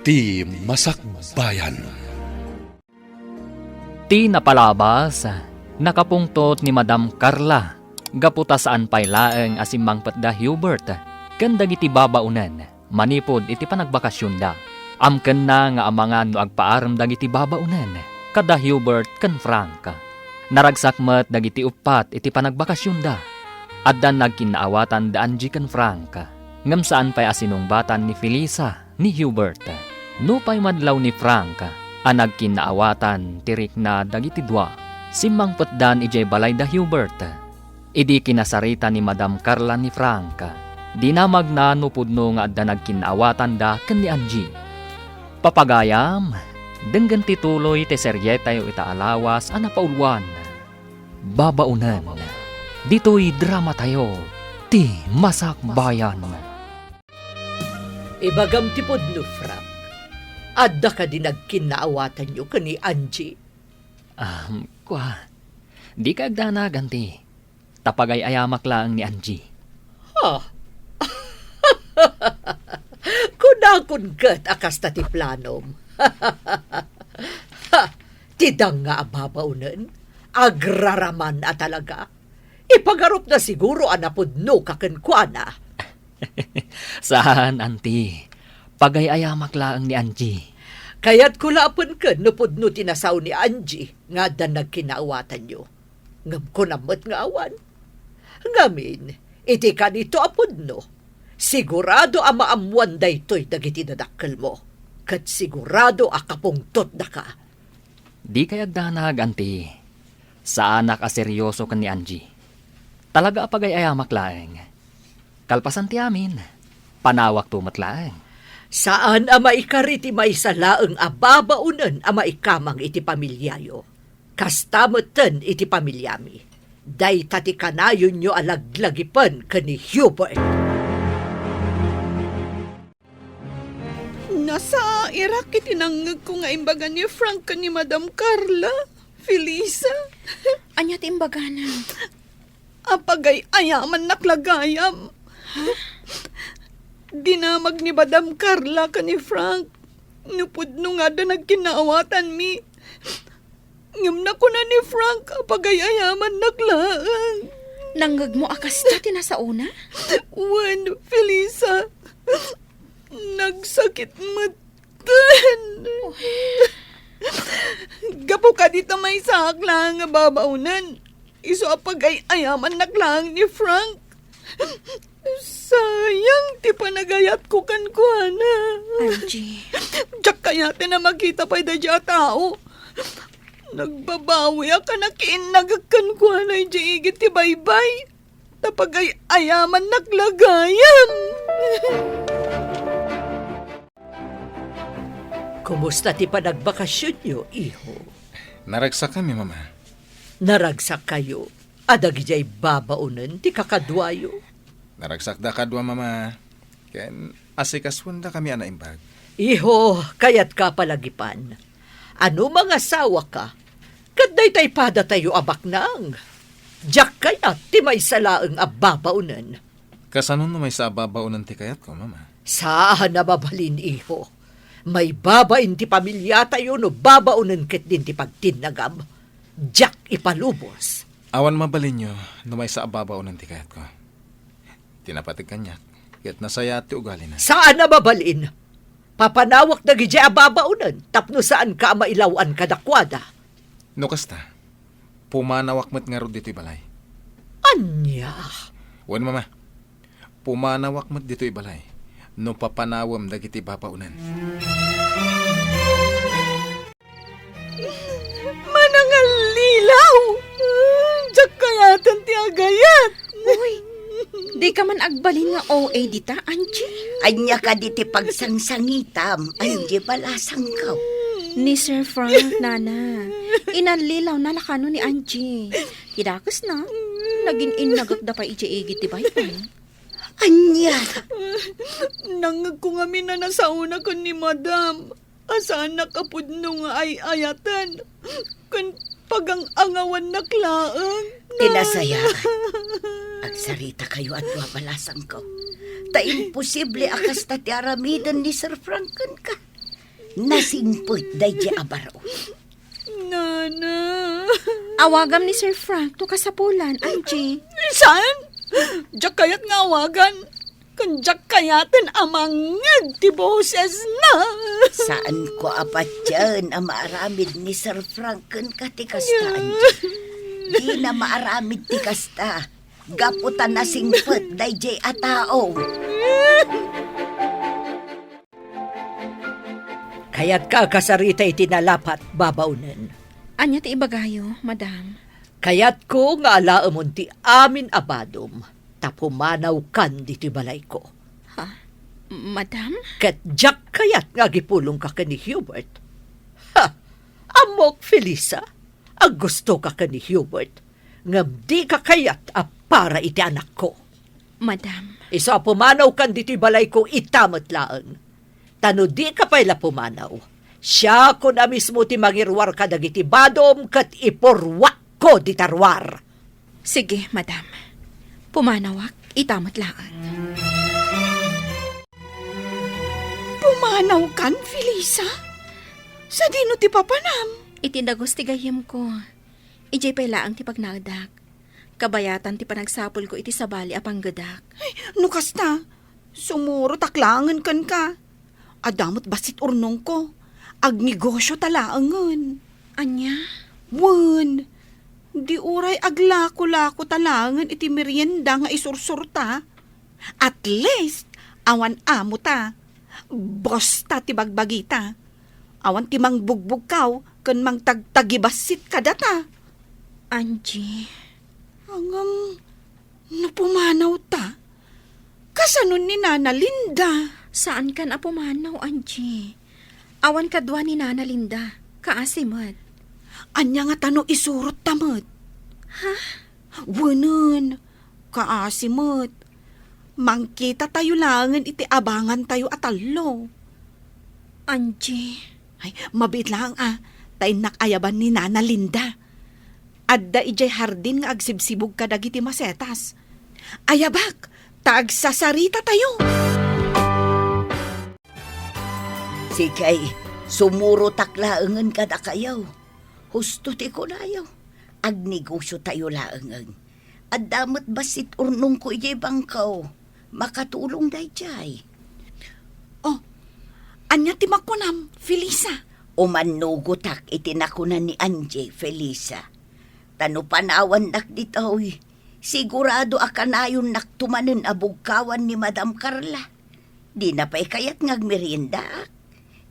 Ti Masakbayan. Ti napalabas, nakapungtot ni Madam Carla, gaputa saan pailaeng asimang patda Hubert, kanda iti babaunan, manipod iti panagbakasyon da. Amken na nga amangan no agpaaram dagiti babaunan, kada Hubert ken Frank. Naragsakmet dagiti upat iti panagbakasyon da. Addan nagkinaawatan da Angie ken Frank, ngem saan pay asinungbatan ni Felisa ni Hubert. No pay madlaw ni Frank, anag kinaawatan tirik na dagiti dua. Simmang petdan ijay balay da Hubert. Idi kinasarita ni Madam Carla ni Frank. Dinamag na nupudno nga adda nagkinaawatan da ken ni Angie. Papagayam, denggan tituloy ti serye tayo itaalawas ana paulwan. Babaunan. Dito'y drama tayo, ti Masakbayan. Ibagam tipod no, Frank. Adda ka din nagkinaawatan nyo kani Angie. Di ka agdana ganti. Tapagay ayamak lang ni Angie. Kunakon kat akas ti planom. Tidang nga ababaunan, agraraman at talaga. Ipagarup na siguro anapod no kakenkwana. Saan, auntie? Pagay ayamak lang ni Angie. Kaya't kulapon ka napod no tinasaw ni Angie nga dan nagkinaawatan nyo. Ngam ko namat nga awan. Ngamin, iti ka nito apod no. Sigurado ang maamuan da ito'y dagiti dadakkel mo. Kat sigurado akapungtot da ka. Di kayag danag, auntie. Saan nakaseryoso ka ni Angie? Talaga apagay ayamak laeng. Kalpasan ti amin. Panawak tumatlaeng. Saan ama ikariti may salaeng ababaunan ama ikamang iti pamilyayo. Kastamutan iti pamilyami. Day tati kanayon nyo alaglagipan kani Hubert. Nasa Iraq itinangag ko nga imbaga ni Frank ni Madam Carla, Felisa. Anya ti imbaga na? Apagay ayaman naklagayam. Dinamag ni Madam Carla ka ni Frank. Nupudno nga da nagkinaawatan mi. Ngam na ko na ni Frank apagay ayaman naklaan. Nanggag mo akas dati na sa una? Wan, Felisa. Nagsakit matan. Gapo ka dito may sak lang nga babaunan. Iso apagay ayaman naklang ni Frank. Sayang, ti panagayat ko kankwana. Angie. Diyak kaya na makita pa da dya tao. Nagbabawi ka na kiinagakankwana di igit ti baybay. Tapagay ayaman naklagayam. Kumusta ti panagbakasyon nyo, iho? Naragsak kami, mama. Naragsak kayo. Adagijay babaunan ti kakadwayo. Naragsak da kadwa, mama. Ken asikaswan da kami anaimbag. Iho, kayat ka palagipan. Ano mga sawa ka? Kaday tay pada tayo abak nang. Diyak kayat ti may salaeng ababaunan. Kasanon no may sa babaunan ti kayat ko, mama? Saan nababalin, iho? May babain ti pamilya tayo no babaunan ket din ti pagtinagam. Diyak ipalubos. Awan mabalin nyo no may sa babaunan ti kayat ko. Tinapatig kanyak, ket nasaya ti ugali na. Saan nababalin? Papanawak na gidya ababaunan, tapno saan ka mailawan kadakwada. No kasta, pumanawak met nga ro dito'y balay. Anya? Wan, mama, pumanawak met dito'y balay. No papanawam dagiti babaunan. Manangal lilaw! Diyak kayatan ti agayat! Uy, di ka man agbalin nga OA dita, Angie. Anya ka diti pagsangsangitam, Angie balasang ka. Ni Sir Frank, nana. Inanlilaw na lakano ni Angie. Hidakas na. Naging inagak da pa ijeigit ti baypay. Anya? Nangag ko nga na sa una ko ni Madam. Asaan nakapudno nga ay ayatan. Kan pagang angawan na klaang. Tinasaya. Agsarita kayo at wabalasang ko. Ta imposible akas ta ti aramidan ni Sir Franken ka. Nasingput day di abaro. Nana. Awagam ni Sir Frank to kasapulan, Angie. Saan? Diyak kayat nga awagan. Kung diyak kayatin amangag ti boses na. Saan ko apat dyan ang maaramid ni Sir Franken katikastaan? Di na maaramid ti kasta. Gaputan na singput day di atao. Kaya't kakasarita itinalapat babaunan. Anya ti ibagayo, madam. Kaya't ko nga alaamon ti amin abadom, tapumanaw kan di ti balay ko. Madam? Kat jak kayat nga gipulong ka ni Hubert. Ha! Amok, Felisa. Ang gusto ka ni Hubert. Ngam di ka kayat para iti anak ko. Madam. Isa pumanaw kan di ti balay ko itamat laang. Tano di ka pala pumanaw. Siya ko na mismo ti mangirwar ka dagiti badom kat iporwak ko di tarwar. Sige, madam. Pumanawak, itamat laan. Pumanaw kan, Felisa? Sa dino ti papanam? Itindagos ti gayem ko. Ijay pay laang ti pagnagdak. Kabayatan ti panagsapol ko iti sabali apang gadak. Nukas na. Sumuro taklangan kan ka. Adamot basit urnong ko. Agnegosyo talaangan. Anya? Wan. Di uray aglako-lako talangan iti merienda nga isursurta. At least, awan amo ta. Bosta ti bagbagita. Awan ti mangbugbog kaw, kan mang tagtagibasit ka data. Angie. Hanggang napumanaw ta. Kasanon ni Nana Linda. Saan kan apumanaw, Angie? Awan kadwa ni Nana Linda. Kaasimat. Anya nga tano isurot tamad. Ha? Wanan. Kaasimat. Mangkita tayo langan iti abangan tayo atalo. Angie. Ay, mabit lang Tay nakayaban ni Nana Linda. Adda ijay hardin nga agsibsibog ka dagiti masetas. Ayabak, tagsasarita tayo. Sikay, sumuro taklaangan kada kayaw. Husto ti ko layaw. Agnegosyo tayo laangan. At damot basit urnong ko ijay bangkaw. Makatulong day jay. Oh, anya ti makunam, Felisa. Umanugutak itinakunan ni Angie, Felisa. Tano panawan nak ditoy. Sigurado akanayon naktumanen abugkawan ni Madam Carla. Di na pa'y kayat ngagmerienda.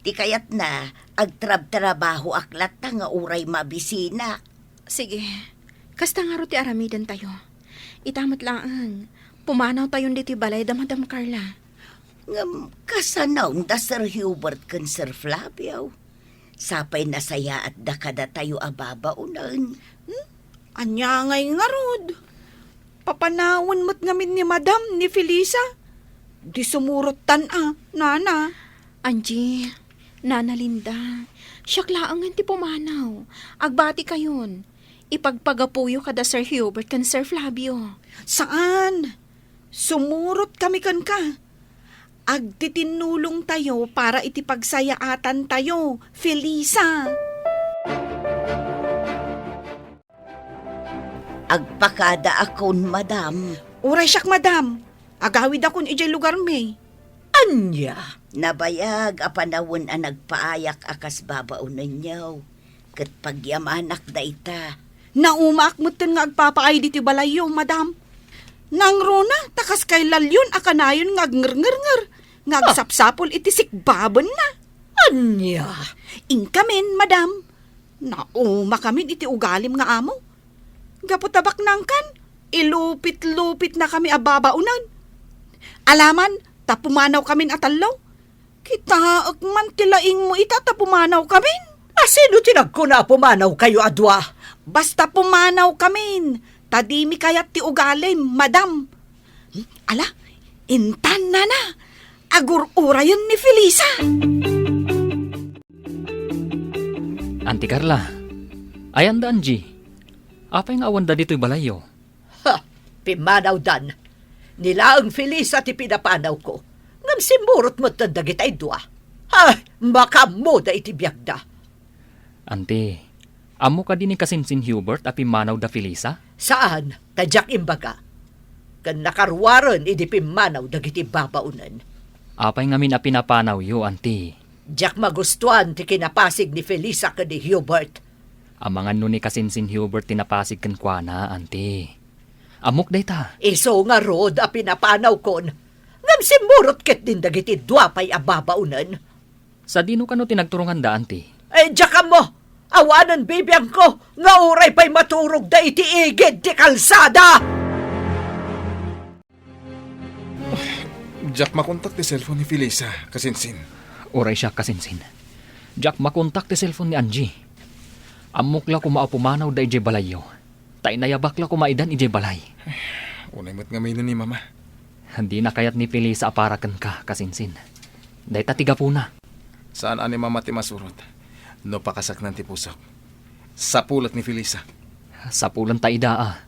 Di kayat na agtrab-trabaho aklat ta nga uray mabisina. Sige. Kasta nga ro ti aramidan tayo. Itamat laan. Pumanaw tayon diti balay da Madam Carla. Ngam kasanaw da Sir Hubert kan Sir Flavio. Sapay nasaya at dakada tayo ababaunan. Anya ngay nga rod. Papanawon mo't ngamin ni Madam ni Felisa. Di sumurot Nana. Angie, Nana Linda, siyak laangan ti pumanaw. Agbati kayon. Ipagpagapuyo kada Sir Hubert kan Sir Flavio. Saan? Sumurot kami kan ka. Agtitinulong tayo para itipagsayaatan tayo, Felisa. Agpakada akon, Madam. Uray siyak, Madam. Agawid akon ijay lugar may. Anya? Nabayag apanawon ang nagpaayak akas babaunan niyaw. Kat pagyamanak da ita. Naumaak mo nga agpapaay diti balayo, Madam. Nang rona, takas kay lalyon akanayon nga agngar-ngar-ngar. Ngagsapsapol iti sikbaban na. Anya? Inkamin, Madam. Nauma kamin iti ugalim nga amo. Gaputabak nangkan, ilupit-lupit na kami ababaunan. Alaman, tapumanaw kamin atalaw. Kita man tilaing mo ita tapumanaw kamin. Sino tinagko na pumanaw kayo adwa? Basta pumanaw kamin. Tadimi kayat ti ugalim, Madam. Ala, intan na. Agur-ura yun ni Felisa. Auntie Carla, ayan da Angie. Apa yung awan da dito'y balayo? Ha! Pimanaw dan. Nila ang Felisa ti pinapanaw ko. Ngam simurot mo tandagit ay dua. Ay, makamo da iti biyagda. Ante, amo ka din ni kasinsin Hubert api manaw da Felisa? Saan? Tadyak imbaga. Kan nakarwaran idi pimanaw dagiti babaunan. Apay ngamin a pinapanaw yo, ante. Diyak magustuhan ti kinapasig ni Felisa ka ni Hubert. Amangan no ni kasinsin Hubert tinapasig kan kwa na, ante. Amok day ta. Iso nga rod a pinapanaw kon. Ngam simurot ket din dagiti duapay a babaunan. Sa dino ka no tinagturungan da, ante. Diyak ka mo! Awanan bibiyang ko! Nga uray pa'y maturog da iti igid ti kalsada! Jack, makontak ti cellphone ni Felisa, kasinsin. Oray siya kasinsin. Jack, makontak ti cellphone ni Angie. Amok la kumaaupumanaw da ije balayo. Tay nayabak la kumaidan ije balay. Unay mo't nga may ni mama. Hindi na kayat ni Felisa aparakan ka, kasinsin. Day tatiga po na. Saan ani mama ti masurot? No pakasak ng ti pusok. Sa pulat ni Felisa. Sa pulan ta idaa.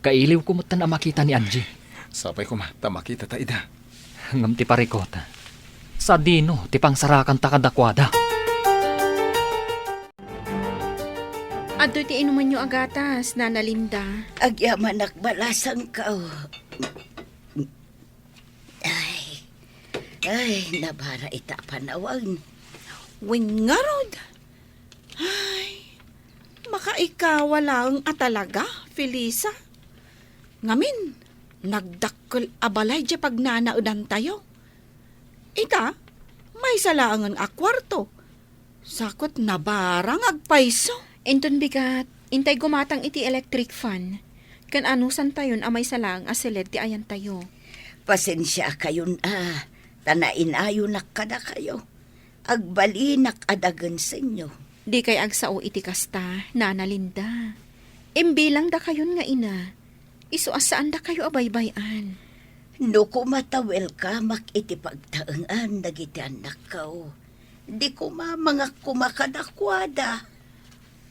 Kailiw kumutan na makita ni Angie. Sapay ko ma, tamakita ta ida. Ngam ti parikot. Sa dino, ti pangsarakan ta kadakwada. Adto ti inuman nyo agatas, Nana Linda. Agyaman nakbalasang ka. Ay, nabara ita panawag. Wingarod. Ay, makaikawa lang talaga, Felisa. Ngamin, nagdakkel abalay di pagnanaudan tayo. Ita, may salaangan a kwarto. Sakot na barang agpaiso. Inton bigat, intay gumatang iti electric fan. Kan anusan tayon amay salang asilid ti ayan tayo. Pasensya kayon tanain ayo nakada kayo. Agbalinak adagan sa inyo. Di kay agsao iti kasta, Nana Linda. Imbilang da kayon nga ina. Isu asaan da kayo abaybayan. No kumatawel ka iti pagtaengan dagiti anak kao. Di ko mga kumakadakwada.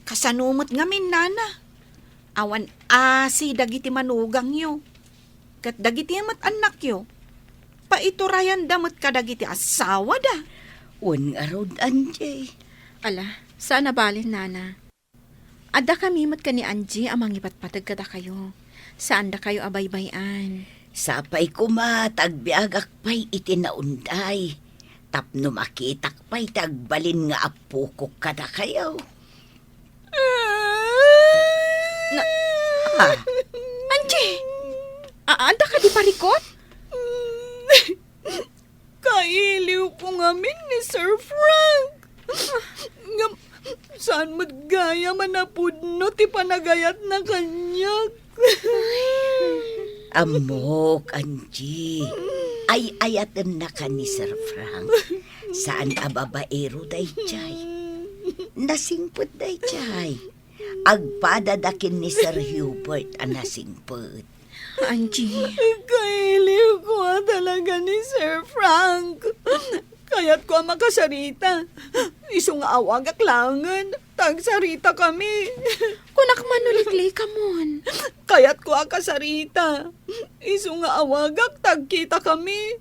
Kasanumot ngamin, Nana. Awan asi dagiti manugang yo. Kat dagiti amat anak yo. Paiturayan damot ka dagiti asawa da. Un arod Anjay. Ala, saan nabalin, Nana? Adda kami mat ka ni Angie amang ipatpatag kada kayo. Saan da kayo abaybayan? Sapay ko tagbiagak pa'y itinaunday. Tapno makitak pa'y tagbalin nga apo ko kada kayo. Angie! Anda ka di parikot? Kailiw ko ngamin ni Sir Frank. Saan mo't gaya manapudno ti panagayat na kanyak. Amok, Angie. Ay ayatan na ka ni Sir Frank. Saan ababaero day chay? Nasingput day chay. Agpadadakin ni Sir Hubert ang nasingput. Angie, Kailiw ko talaga ni Sir Frank. Kaya't ko makasarita. Iso nga awag aklangan. Tagsarita kami. kunak manulikli ka mon. Kaya't ko akasarita. Iso nga awagak tagkita kami.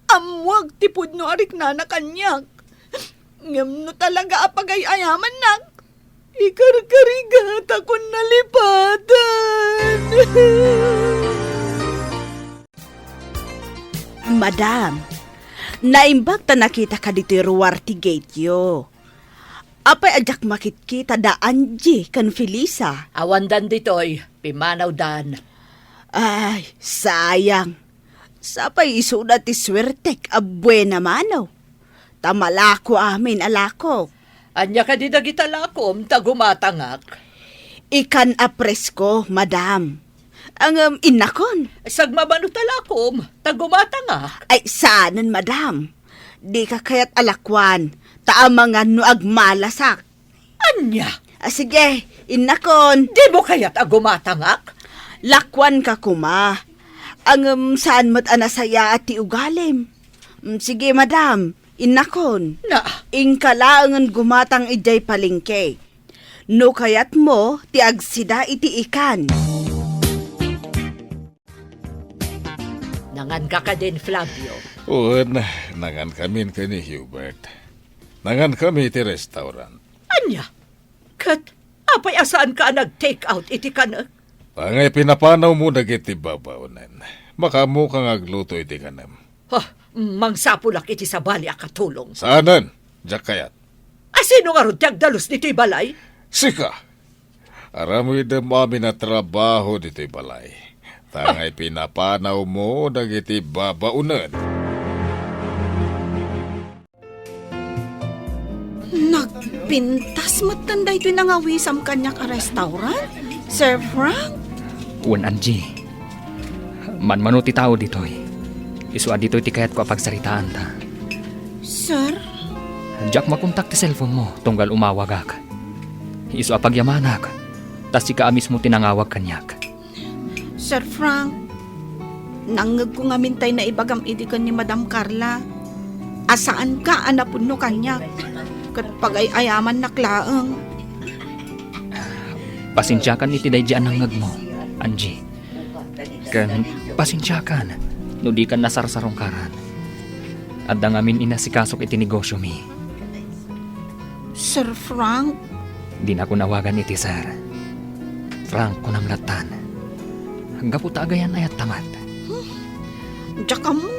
Amwag tipod no arik na kanyak. Ngam no talaga apagay-ayaman nak. Ikarkarigat ako nalipatan. Madam, naimbag ta nakita ka dito ruwar ti gate yo. Apay ajak makitkita da Angie kan Felisa. Awandan ditoy, pimanaw dan. Ay, sayang. Sapay isuda ti swertek abuena manaw. Tamalako amin alako. Anya ka di dagitalakom, tagumatangak. Ikan apresko, madam. Ang inakon. Sagmabano talakom, tagumatangak. Ay, saanan, madam. Di ka kaya't alakwan. Taamangan no agmalasak. Anya, Sige, inakon. di mo kaya't agumatangak? Lakwan ka kuma. Ang saan mo't anasaya at ti ugalim. Sige, madam. Inakon. Na, Ingkalaangan gumatang ijay palingke. No kayat mo, ti agsida iti ikan. nangan ka din, Flavio. Un, nangan kami ka ni Hubert. Nangan kami ti restaurant. Anya? Kat, apay asaan ka nag-take out iti kanak? Pangay pinapanaw mo dagiti babaunan. Makamu kang agluto iti kanam. Mangsapulak iti sa bali akatulong. Saanan? Diyak kayat. Asino nga ron tiyagdalos dito'y balay? Sika! Aramoy mami na trabaho dito'y balay. Tangay pinapanaw mo dagiti babaunan. Nagpintas matanda ito'y nangawisam kanya ka restaurant? Sir Frank? Un Angie. Manmanuti tao dito'y. Isua dito'y ti kayat ko apagsaritaan ta. Sir? Jack makontak ti cellphone mo tunggal umawagak. Isua pagyamanak. Tas si ka mismo tinangawag kanyak. Sir Frank, nangag ko nga mintay na ibagam idikan ni Madam Carla. Asaan ka anapun no kanya? Kat pag-ayaman naklaang. Pasensyakan iti dayjaan ang ngag mo, Angie. Kan pasensyakan, no di kan nasarsarong karan. At dangamin inasikasok iti negosyo mi. Sir Frank, Di na ko nawagan iti sir. Frank ko nang latan. Hangga po taagayan ayat tamat. tsaka mo,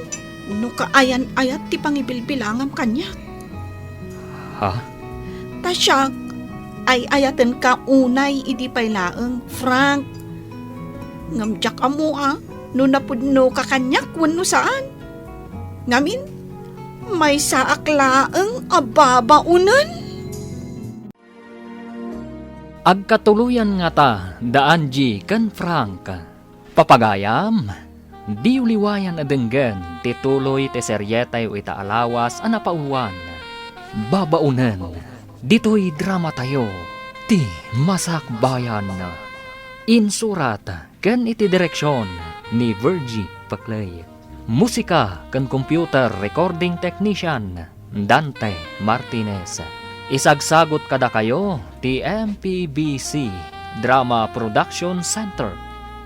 no kaayan-ayat ti pangibilbilangam kanya. Ha? Tasyak, ay ayaten ka unay idi paylaeng, Frank. Ngamjak amo no napudno ka kanyak wenno saan. Ngamin, may saaklaeng ababaunan. Agkatuluyan nga ta, daan G kan Frank. Papagayam, di uliwayan adenggan, tituloy te seryetay o itaalawas anapauwan. Babaunan, dito'y drama tayo, ti masakbayan na. Insurat, kan iti direksyon ni Virgie Paclay. Musika kan computer recording technician, Dante Martinez. Isagsagot kada kayo ti MPBC Drama Production Center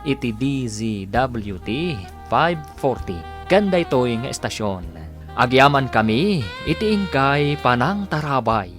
iti DZWT 540 kanda ito'y nga estasyon. Agyaman kami iti ingkay panang tarabay